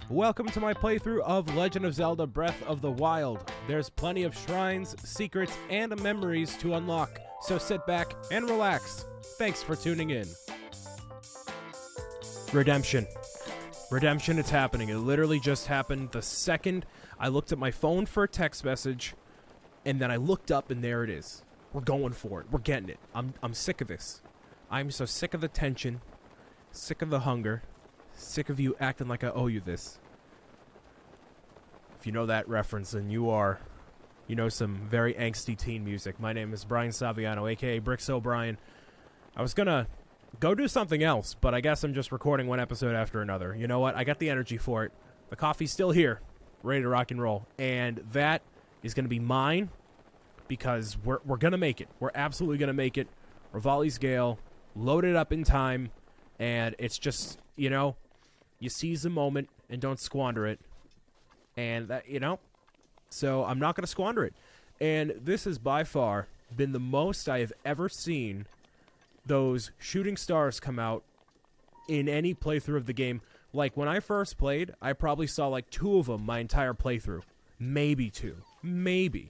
Welcome to my playthrough of Legend of Zelda Breath of the Wild. There's plenty of shrines, secrets, and memories to unlock, so sit back and relax. Thanks for tuning in. Redemption. Redemption, it's happening. It literally just happened the second I looked at my phone for a text message, and then I looked up and there it is. We're going for it. We're getting it. I'm sick of this. I'm so sick of the tension, sick of the hunger, sick of you acting like I owe you this. If you know that reference, then you know some very angsty teen music. My name is BrianSaviano, aka Bricks O'Brien. I was gonna go do something else, but I guess I'm just recording one episode after another. You know what? I got the energy for it. The coffee's still here, ready to rock and roll, and that is gonna be mine because we're gonna make it. We're absolutely gonna make it. Rivali's Gale, load it up in time, and it's just, you know, you seize the moment and don't squander it. And that, you know, so I'm not going to squander it. And this has by far been the most I have ever seen those shooting stars come out in any playthrough of the game. Like when I first played, I probably saw like 2 of them my entire playthrough. Maybe 2. Maybe.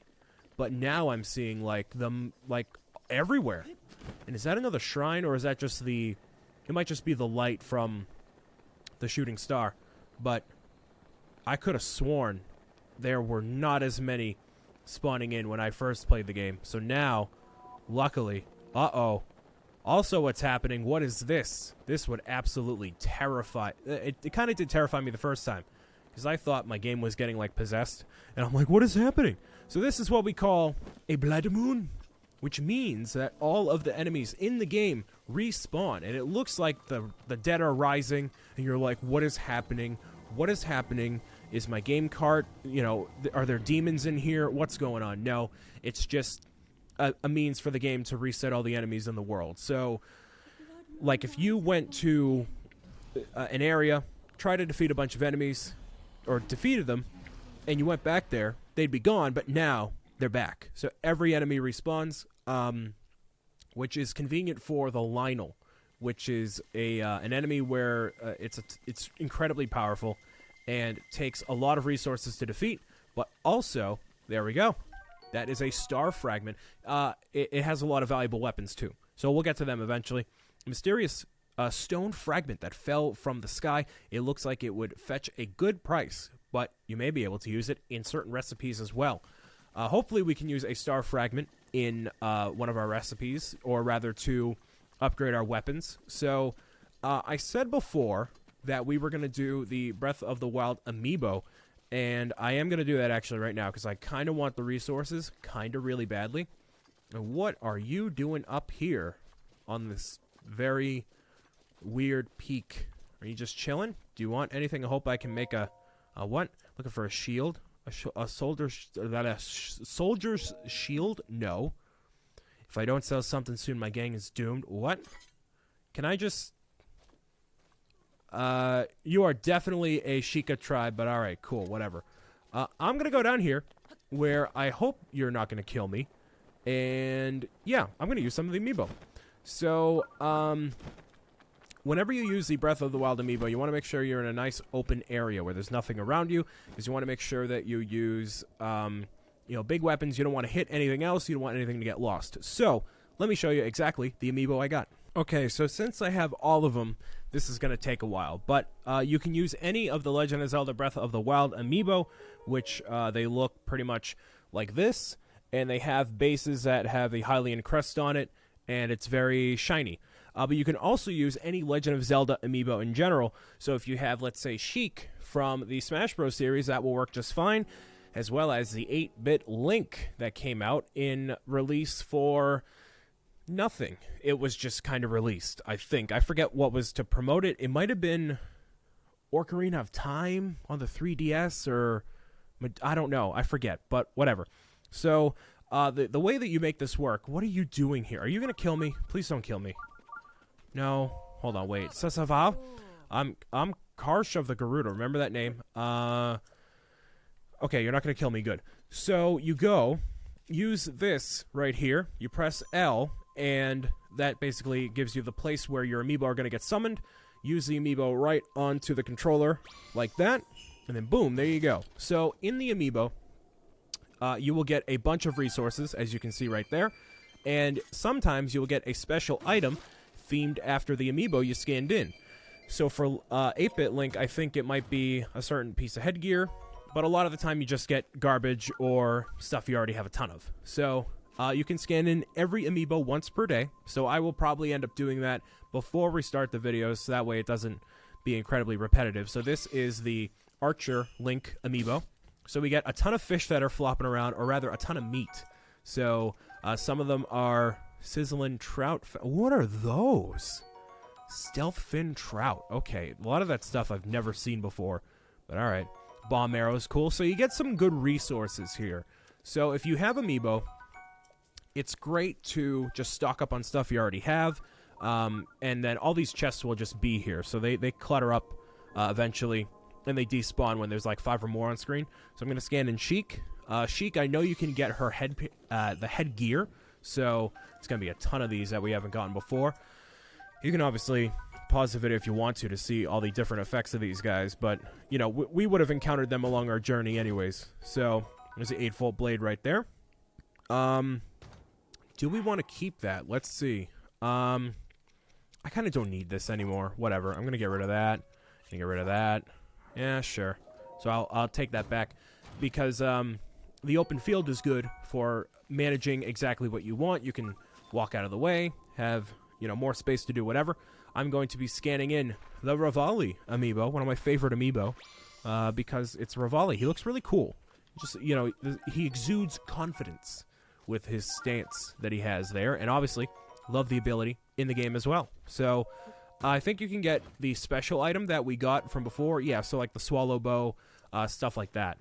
But now I'm seeing like them like everywhere. And is that another shrine, or is that just it might just be the light from the shooting star. But I could have sworn there were not as many spawning in when I first played the game. So now, luckily, also what's happening, what is this? This would absolutely terrify, it kind of did terrify me the first time. Because I thought my game was getting like possessed. And I'm like, what is happening? So this is what we call a blood moon. Which means that all of the enemies in the game respawn. And it looks like the dead are rising. And you're like, what is happening? What is happening? Is my game cart, you know, are there demons in here? What's going on? No, it's just a means for the game to reset all the enemies in the world. So, like, if you went to an area, tried to defeat a bunch of enemies, or defeated them, and you went back there, they'd be gone, but now they're back. So every enemy respawns, which is convenient for the Lionel, which is an enemy where it's incredibly powerful and takes a lot of resources to defeat, but also, there we go, that is a star fragment. It has a lot of valuable weapons too, so we'll get to them eventually. Mysterious stone fragment that fell from the sky. It looks like it would fetch a good price, but you may be able to use it in certain recipes as well. Hopefully we can use a star fragment in one of our recipes, or rather to upgrade our weapons. So I said before that we were going to do the Breath of the Wild Amiibo, and I am going to do that actually right now because I kind of want the resources kind of really badly. And what are you doing up here on this very weird peak? Are you just chilling? Do you want anything? I hope I can make a what? Looking for a shield? A soldier's shield? No. If I don't sell something soon, my gang is doomed. What? Can I just... you are definitely a Sheikah tribe, but alright, cool, whatever. I'm gonna go down here, where I hope you're not gonna kill me. And, yeah, I'm gonna use some of the Amiibo. So, whenever you use the Breath of the Wild Amiibo, you want to make sure you're in a nice open area where there's nothing around you, because you want to make sure that you use, you know, big weapons. You don't want to hit anything else. You don't want anything to get lost. So, let me show you exactly the Amiibo I got. Okay, so since I have all of them, this is going to take a while, but you can use any of the Legend of Zelda Breath of the Wild Amiibo, which they look pretty much like this, and they have bases that have a Hylian crest on it, and it's very shiny. But you can also use any Legend of Zelda Amiibo in general. So if you have, let's say, Sheik from the Smash Bros. Series, that will work just fine, as well as the 8-bit Link that came out in release for nothing. It was just kind of released, I think. I forget what was to promote it. It might have been Ocarina of Time on the 3DS, or I don't know. I forget, but whatever. So the way that you make this work, what are you doing here? Are you going to kill me? Please don't kill me. No. Hold on, wait. Sasava? I'm Karsh of the Garuda. Remember that name? Okay, you're not going to kill me. Good. So you go, use this right here. You press L, and that basically gives you the place where your Amiibo are going to get summoned. Use the Amiibo right onto the controller like that. And then boom, there you go. So in the Amiibo, you will get a bunch of resources, as you can see right there. And sometimes you will get a special item themed after the Amiibo you scanned in. So for 8-Bit Link, I think it might be a certain piece of headgear, but a lot of the time you just get garbage or stuff you already have a ton of. So you can scan in every Amiibo once per day, so I will probably end up doing that before we start the videos, so that way it doesn't be incredibly repetitive. So this is the Archer Link Amiibo. So we get a ton of fish that are flopping around, or rather a ton of meat. So some of them are sizzling trout. What are those? Stealth fin trout. Okay, a lot of that stuff I've never seen before, but all right. Bomb arrows, cool. So you get some good resources here. So if you have Amiibo, it's great to just stock up on stuff you already have, and then all these chests will just be here. So they clutter up eventually, and they despawn when there's like 5 or more on screen. So I'm going to scan in Sheik. Sheik, I know you can get her the headgear, so it's going to be a ton of these that we haven't gotten before. You can obviously pause the video if you want to see all the different effects of these guys, but, you know, we would have encountered them along our journey anyways. So there's the 8-volt blade right there. Do we want to keep that? Let's see. I kind of don't need this anymore. Whatever. I'm going to get rid of that. Get rid of that. Yeah, sure. So I'll take that back because the open field is good for managing exactly what you want. You can walk out of the way, have, you know, more space to do whatever. I'm going to be scanning in the Revali Amiibo, one of my favorite Amiibo, because it's Revali. He looks really cool. Just, you know, he exudes confidence with his stance that he has there, and obviously love the ability in the game as well. So I think you can get the special item that we got from before. Yeah, so like the swallow bow, stuff like that.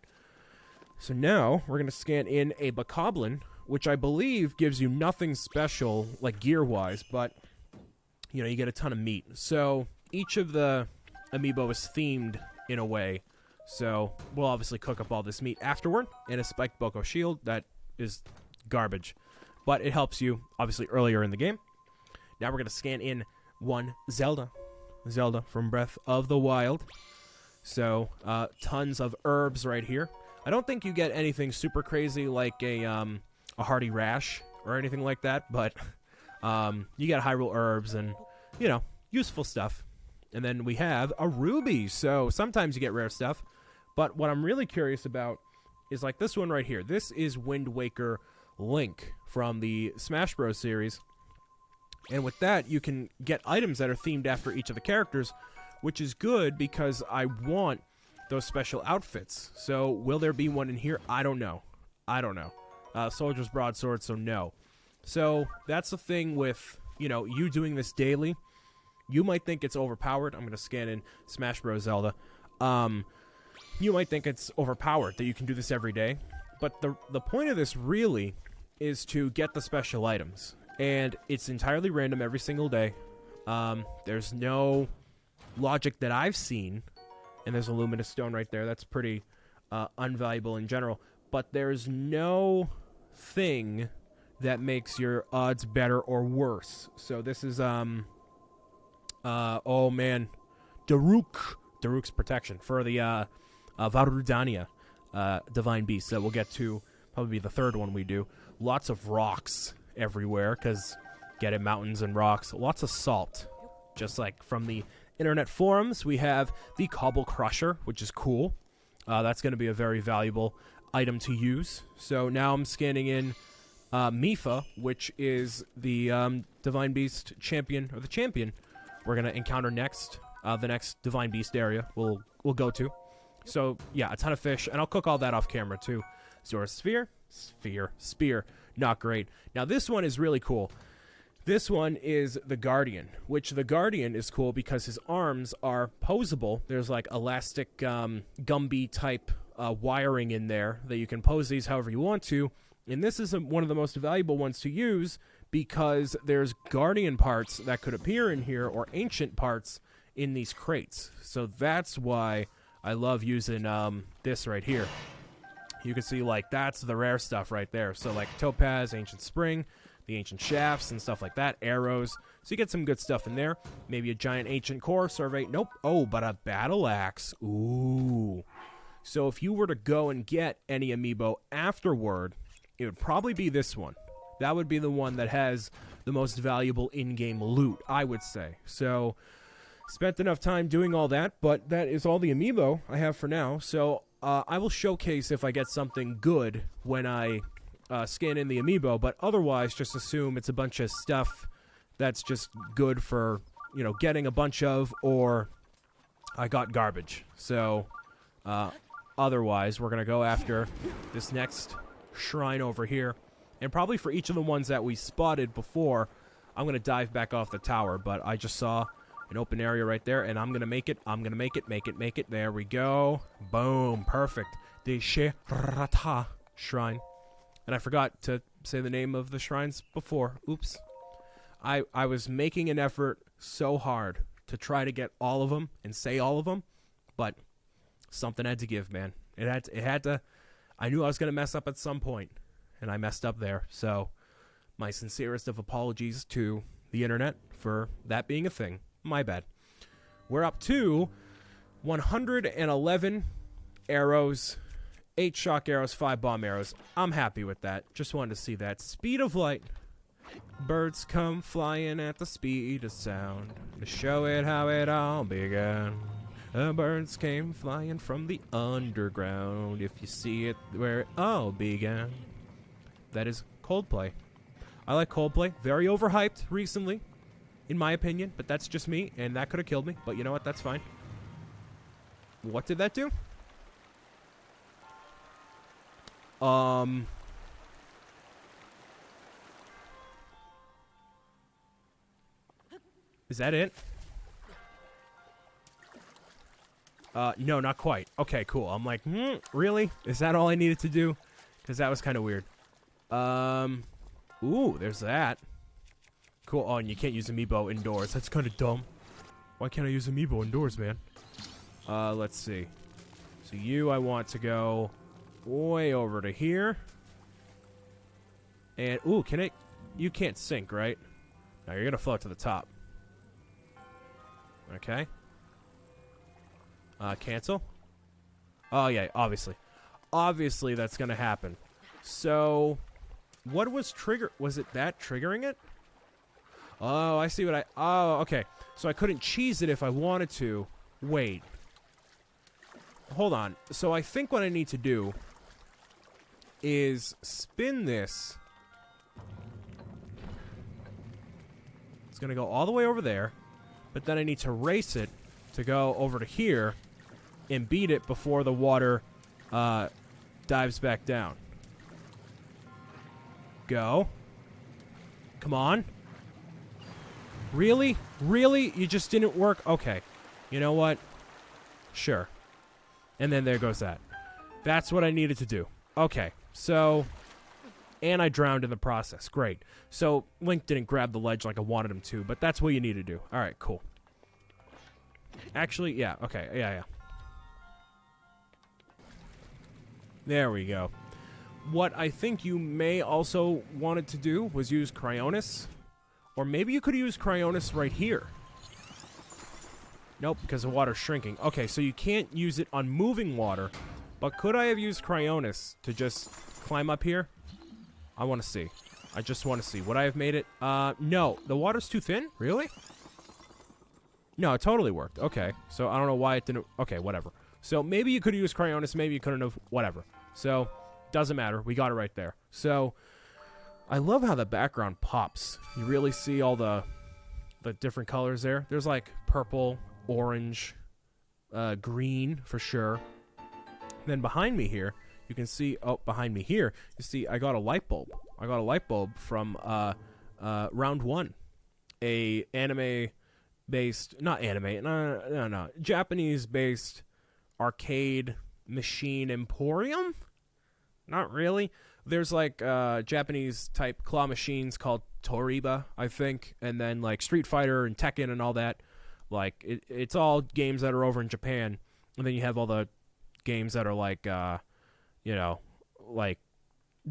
So now we're going to scan in a Bokoblin, which I believe gives you nothing special, like gear-wise, but, you know, you get a ton of meat. So each of the Amiibo is themed in a way. So we'll obviously cook up all this meat afterward in a spiked Boko shield. That is garbage, but it helps you, obviously, earlier in the game. Now we're going to scan in one Zelda from Breath of the Wild. So tons of herbs right here. I don't think you get anything super crazy like a Hardy Rash or anything like that, but you get Hyrule herbs and, you know, useful stuff. And then we have a ruby, so sometimes you get rare stuff. But what I'm really curious about is like this one right here. This is Wind Waker Link from the Smash Bros. Series. And with that, you can get items that are themed after each of the characters, which is good because I want those special outfits. So will there be one in here? I don't know. Soldier's Broadsword, so no. So that's the thing with, you know, you doing this daily. You might think it's overpowered. I'm going to scan in Smash Bros. Zelda. You might think it's overpowered that you can do this every day. But the point of this really is to get the special items. And it's entirely random every single day. There's no logic that I've seen. And there's a luminous stone right there. That's pretty unvaluable in general. But there's no thing that makes your odds better or worse. So this is, oh man, Daruk's protection for the Varudania Divine Beast that we'll get to probably the third one we do. Lots of rocks everywhere because get it, mountains and rocks. Lots of salt, just like from the internet forums. We have the Cobble Crusher, which is cool. That's going to be a very valuable item to use. So now I'm scanning in Mifa, which is the Divine Beast champion, or the champion we're going to encounter next. The next Divine Beast area we'll go to. So, yeah, a ton of fish, and I'll cook all that off camera, too. Zora Spear, not great. Now, this one is really cool. This one is the Guardian, which the Guardian is cool because his arms are posable. There's, like, elastic Gumby-type wiring in there that you can pose these however you want to, and this is one of the most valuable ones to use because there's Guardian parts that could appear in here, or ancient parts in these crates. So that's why I love using this right here. You can see, like, that's the rare stuff right there. So, like, Topaz, Ancient Spring, the Ancient Shafts, and stuff like that. Arrows. So you get some good stuff in there. Maybe a giant Ancient Core. Survey. Nope. Oh, but a Battle Axe. Ooh. So if you were to go and get any amiibo afterward, it would probably be this one. That would be the one that has the most valuable in-game loot, I would say. So, spent enough time doing all that, but that is all the amiibo I have for now. So, I will showcase if I get something good when I scan in the amiibo, but otherwise just assume it's a bunch of stuff that's just good for, you know, getting a bunch of, or I got garbage. So, otherwise, we're going to go after this next shrine over here. And probably for each of the ones that we spotted before, I'm going to dive back off the tower. But I just saw an open area right there, and I'm going to make it. I'm going to make it. There we go. Boom. Perfect. The Sherata Shrine. And I forgot to say the name of the shrines before. Oops. I was making an effort so hard to try to get all of them and say all of them, but something had to give, man. It had to. I knew I was going to mess up at some point. And I messed up there, so my sincerest of apologies to the internet for that being a thing. My bad. We're up to 111 arrows, 8 shock arrows, 5 bomb arrows. I'm happy with that. Just wanted to see that. Speed of light. Birds come flying at the speed of sound to show it how it all began. The birds came flying from the underground. If you see it where it all began. That is Coldplay. I like Coldplay. Very overhyped recently, in my opinion, but that's just me, and that could have killed me. But you know what? That's fine. What did that do? Is that it? No, not quite. Okay, cool. I'm like, really? Is that all I needed to do? Because that was kind of weird. Ooh, there's that. Cool. Oh, and you can't use Amiibo indoors. That's kind of dumb. Why can't I use Amiibo indoors, man? Let's see. So I want to go way over to here. And, ooh, you can't sink, right? Now you're gonna float to the top. Okay. Cancel? Oh, yeah, obviously. Obviously that's gonna happen. So, what was was it that triggering it? Oh, I see what oh, okay. So I couldn't cheese it if I wanted to. Wait. Hold on. So I think what I need to do is spin this. It's gonna go all the way over there, but then I need to race it to go over to here and beat it before the water dives back down. Go. Come on. Really? Really? You just didn't work? Okay. You know what? Sure. And then there goes that. That's what I needed to do. Okay. So, and I drowned in the process. Great. So, Link didn't grab the ledge like I wanted him to, but that's what you need to do. Alright, cool. Actually, yeah. Okay. Yeah. There we go. What I think you may also wanted to do was use Cryonis. Or maybe you could use Cryonis right here. Nope, because the water's shrinking. Okay, so you can't use it on moving water. But could I have used Cryonis to just climb up here? I want to see. I just want to see. Would I have made it? No. The water's too thin? Really? No, it totally worked. Okay. So I don't know why it didn't. Okay, whatever. So maybe you could use Cryonis. Maybe you couldn't have. Whatever. So, doesn't matter. We got it right there. So, I love how the background pops. You really see all the different colors there. There's like purple, orange, green for sure. Then behind me here, you can see, behind me here, you see I got a light bulb. I got a light bulb from Round 1. A anime-based, not anime, no, Japanese-based arcade machine emporium? Not really. There's like Japanese type claw machines called Toriba, I think, and then like Street Fighter and Tekken and all that. Like it's all games that are over in Japan, and then you have all the games that are like like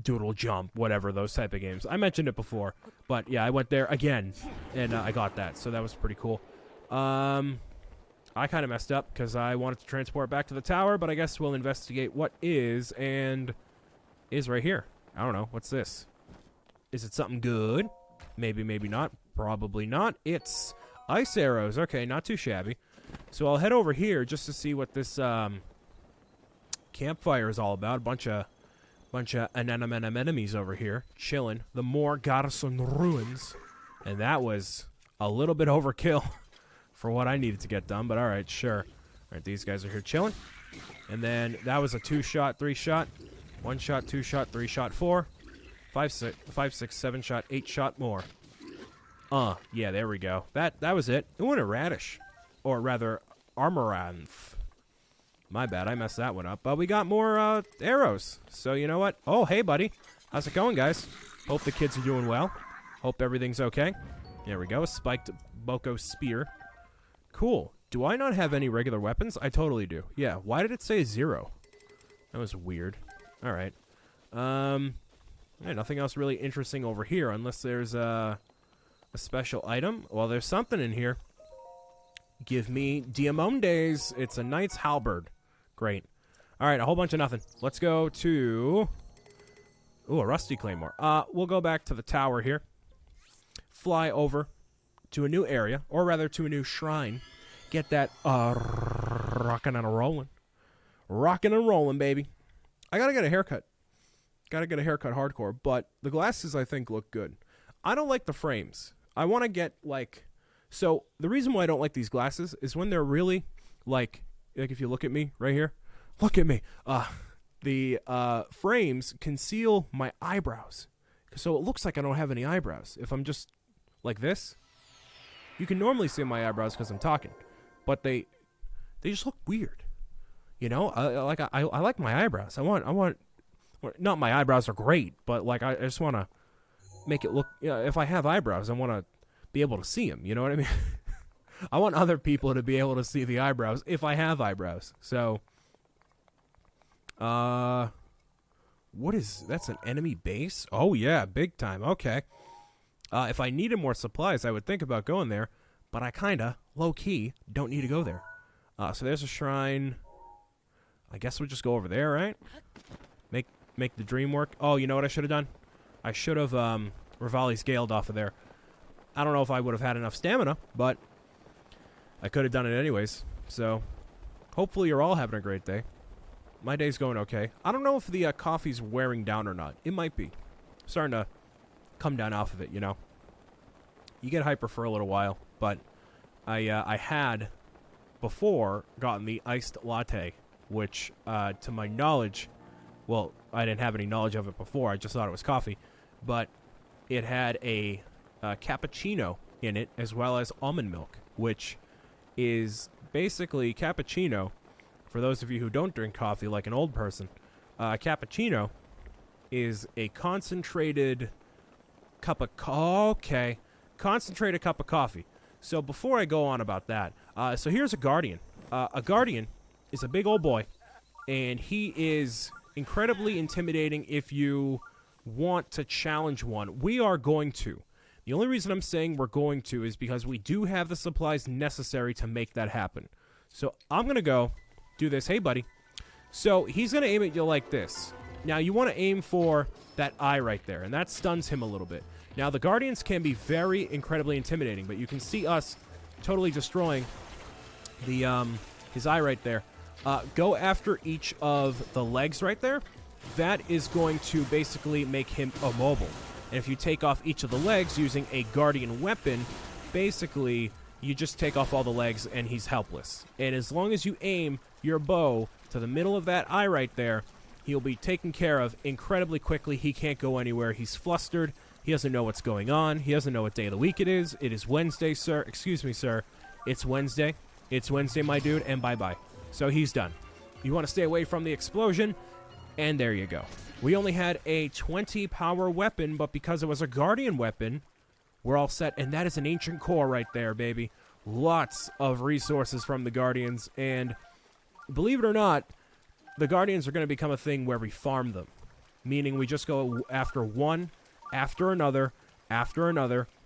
Doodle Jump, whatever, those type of games. I mentioned it before, but yeah, I went there again and I got that, so that was pretty cool. I kind of messed up because I wanted to transport back to the tower, but I guess we'll investigate what is and is right here. I don't know. What's this? Is it something good? Maybe, maybe not. Probably not. It's ice arrows. Okay, not too shabby. So I'll head over here just to see what this campfire is all about. A bunch of enemies over here chilling. The more garrison ruins. And that was a little bit overkill for what I needed to get done, but alright, sure. Alright, these guys are here chilling. And then that was a 2-shot, 3-shot, 1-shot, 2-shot, 3-shot, 4, 5, 6, 7-shot, 8-shot more. Yeah, there we go. That was it. It went a radish. Or rather, Armoranth. My bad, I messed that one up. But we got more arrows. So you know what? Oh, hey, buddy. How's it going, guys? Hope the kids are doing well. Hope everything's okay. There we go. A spiked Boko spear. Cool. Do I not have any regular weapons? I totally do. Yeah, why did it say 0? That was weird. Alright. Yeah, nothing else really interesting over here unless there's a special item. Well, there's something in here. Give me Diamondes. It's a knight's halberd. Great. Alright, a whole bunch of nothing. Let's go to... Ooh, a rusty claymore. We'll go back to the tower here. Fly over to a new area, or rather to a new shrine. Get that rockin' and rollin'. Rockin' and rollin', baby. I gotta get a haircut. Gotta get a haircut hardcore, but the glasses I think look good. I don't like the frames. I want to get like... So, the reason why I don't like these glasses is when they're really, like if you look at me right here. Look at me. The frames conceal my eyebrows. So it looks like I don't have any eyebrows. If I'm just like this, you can normally see my eyebrows because I'm talking. But they just look weird. You know? I like my eyebrows. I want not my eyebrows are great, but like I just want to make it look... if I have eyebrows, I want to be able to see them. You know what I mean? I want other people to be able to see the eyebrows if I have eyebrows. So... what is... That's an enemy base? Oh, yeah. Big time. Okay. If I needed more supplies, I would think about going there. But I kinda, low-key, don't need to go there. So there's a shrine. I guess we'll just go over there, right? Make the dream work. Oh, you know what I should have done? I should have, Rivali's Galed off of there. I don't know if I would have had enough stamina, but I could have done it anyways. So, hopefully you're all having a great day. My day's going okay. I don't know if the coffee's wearing down or not. It might be. I'm starting to come down off of it, you know. You get hyper for a little while, but I had before gotten the iced latte, which to my knowledge, well, I didn't have any knowledge of it before. I just thought it was coffee, but it had a cappuccino in it as well as almond milk, which is basically cappuccino. For those of you who don't drink coffee like an old person, cappuccino is a concentrated cup of concentrated cup of coffee. So before I go on about that, so here's a guardian. A guardian is a big old boy, and he is incredibly intimidating if you want to challenge one. We are going to. The only reason I'm saying we're going to is because we do have the supplies necessary to make that happen. So I'm going to go do this. Hey, buddy. So he's going to aim at you like this. Now, you want to aim for that eye right there, and that stuns him a little bit. Now, the Guardians can be very incredibly intimidating, but you can see us totally destroying the his eye right there. Go after each of the legs right there. That is going to basically make him immobile. And if you take off each of the legs using a Guardian weapon, basically you just take off all the legs and he's helpless. And as long as you aim your bow to the middle of that eye right there, he'll be taken care of incredibly quickly. He can't go anywhere. He's flustered. He doesn't know what's going on. He doesn't know what day of the week it is. It is Wednesday, sir. Excuse me, sir. It's Wednesday. It's Wednesday, my dude, and bye-bye. So he's done. You want to stay away from the explosion, and there you go. We only had a 20 power weapon, but because it was a Guardian weapon, we're all set. And that is an ancient core right there, baby. Lots of resources from the Guardians, and believe it or not, the Guardians are going to become a thing where we farm them. Meaning we just go after one, after another,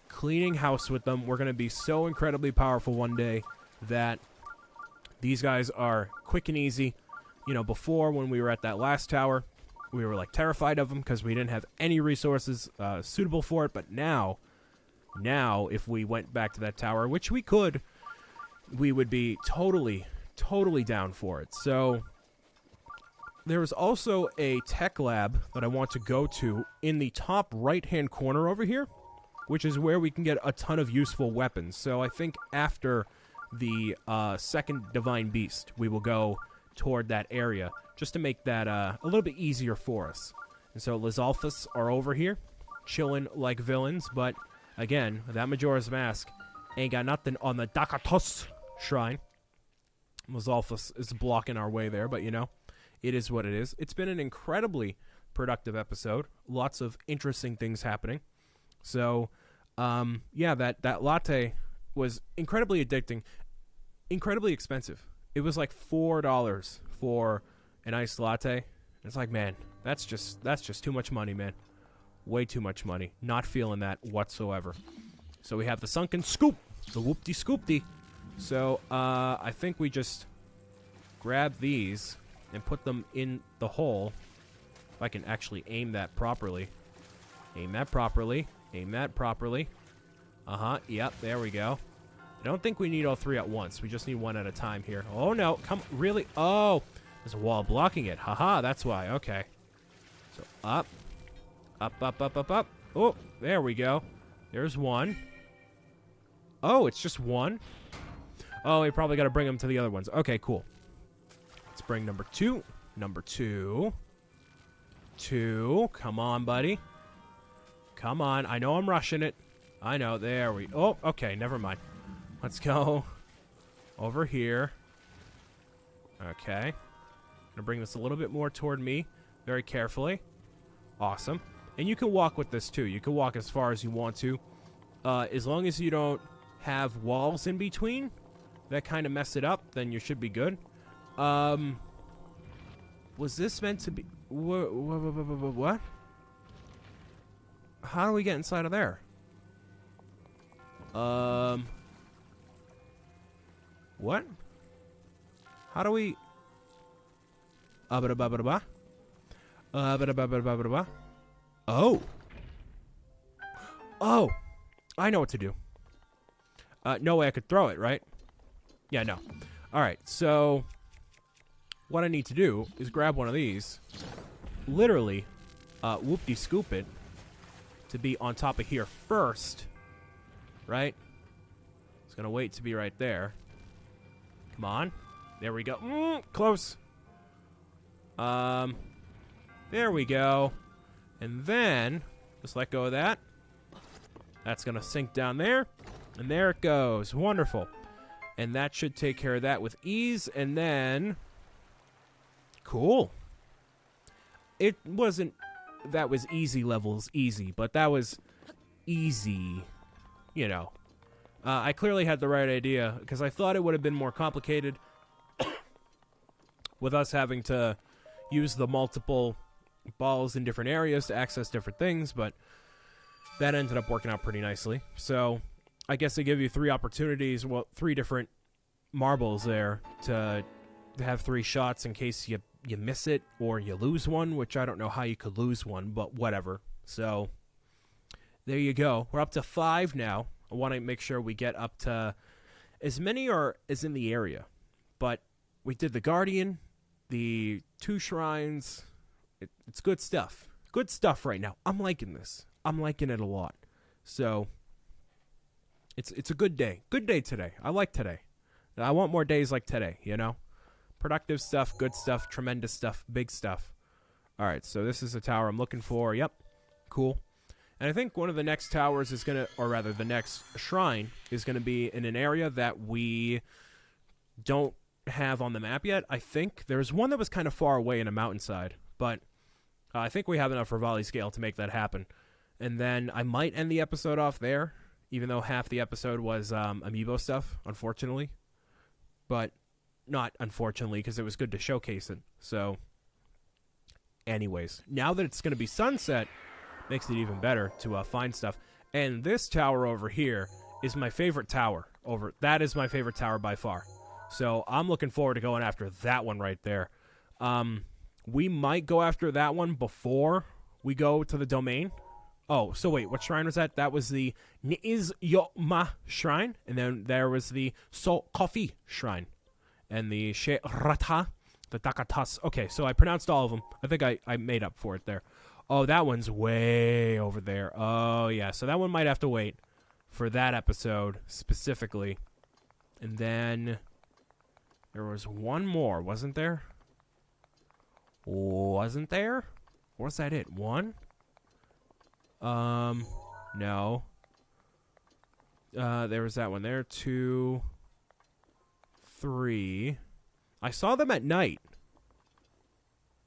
cleaning house with them. We're going to be so incredibly powerful one day that These guys are quick and easy. You know, before when we were at that last tower, we were like terrified of them because we didn't have any resources suitable for it. But now if we went back to that tower, which we could, we would be totally down for it. So there is also a tech lab that I want to go to in the top right-hand corner over here, which is where we can get a ton of useful weapons. So I think after the second Divine Beast, we will go toward that area just to make that a little bit easier for us. And so Lizalfas are over here, chilling like villains, but again, that Majora's Mask ain't got nothing on the Dakatos shrine. Lizalfas is blocking our way there, but you know, it is what it is. It's been an incredibly productive episode. Lots of interesting things happening. So, yeah, that latte was incredibly addicting, incredibly expensive. It was like $4 for an iced latte. It's like, man, that's just too much money, man. Way too much money. Not feeling that whatsoever. So we have the sunken scoop, the whoop-de-scoop-de. So, I think we just grab these and put them in the hole. If I can actually aim that properly. Aim that properly. Aim that properly. Yep, there we go. I don't think we need all three at once. We just need one at a time here. Oh, no. Come, really? Oh, there's a wall blocking it. Haha, that's why. Okay. So, up. Up, up, up, up, up. Oh, there we go. There's one. Oh, it's just one? Oh, we probably got to bring them to the other ones. Okay, cool. Let's bring number two. Number two. Two. Come on, buddy. Come on. I know I'm rushing it. I know. There we... Oh, okay. Never mind. Let's go over here. Okay. I'm going to bring this a little bit more toward me. Very carefully. Awesome. And you can walk with this, too. You can walk as far as you want to. As long as you don't have walls in between that kind of mess it up, then you should be good. Was this meant to be... What? How do we get inside of there? What? How do we... Oh. Oh. I know what to do. No way I could throw it, right? Yeah, no. Alright, so... What I need to do is grab one of these. Literally, whoop-de-scoop it. To be on top of here first. Right? It's gonna wait to be right there. Come on. There we go. Close. There we go. And then, just let go of that. That's gonna sink down there. And there it goes. Wonderful. And that should take care of that with ease. And then... Cool. It wasn't... That was easy levels easy, but that was easy, you know. I clearly had the right idea, because I thought it would have been more complicated with us having to use the multiple balls in different areas to access different things, but that ended up working out pretty nicely. So, I guess they give you 3 opportunities, well, 3 different marbles there to have 3 shots in case you miss it or you lose one, which I don't know how you could lose one, but whatever. So, there you go. We're up to 5 now. I want to make sure we get up to as many as in the area. But we did the Guardian, the 2 shrines. It's good stuff. Good stuff right now. I'm liking this. I'm liking it a lot. So, it's a good day. Good day today. I like today. I want more days like today, you know? Productive stuff, good stuff, tremendous stuff, big stuff. All right, so this is the tower I'm looking for. Yep, cool. And I think one of the next towers is going to, or rather the next shrine, is going to be in an area that we don't have on the map yet. I think there's one that was kind of far away in a mountainside, but I think we have enough Rivali scale to make that happen. And then I might end the episode off there, even though half the episode was Amiibo stuff, unfortunately. But not unfortunately, because it was good to showcase it. So, anyways, now that it's going to be sunset, makes it even better to find stuff. And this tower over here is my favorite tower. That is my favorite tower by far. So I'm looking forward to going after that one right there. We might go after that one before we go to the domain. Oh, so wait, what shrine was that? That was the Niiz-Yo-Ma shrine, and then there was the So-Kofi shrine, and the She-Rata, the Dakatas. Okay, so I pronounced all of them. I think I made up for it there. Oh, that one's way over there. Oh, yeah, so that one might have to wait for that episode specifically. And then there was one more, wasn't there? Wasn't there? Or was that it? One? No. There was that one there. 2, 3. I saw them at night.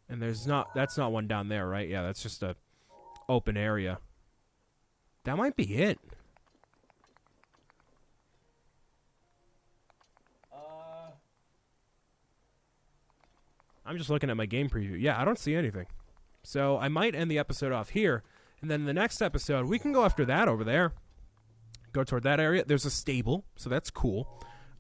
And that's not one down there, right? Yeah, that's just a open area. That might be it. I'm just looking at my game preview. Yeah, I don't see anything. So I might end the episode off here. And then the next episode, we can go after that over there. Go toward that area. There's a stable, so that's cool.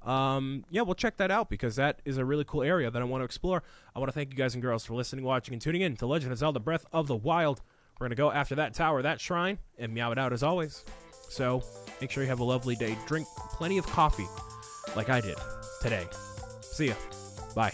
Yeah, we'll check that out because that is a really cool area that I want to explore. I want to thank you guys and girls for listening, watching, and tuning in to Legend of Zelda Breath of the Wild. We're going to go after that tower, that shrine, and meow it out as always. So make sure you have a lovely day. Drink plenty of coffee like I did today. See ya. Bye.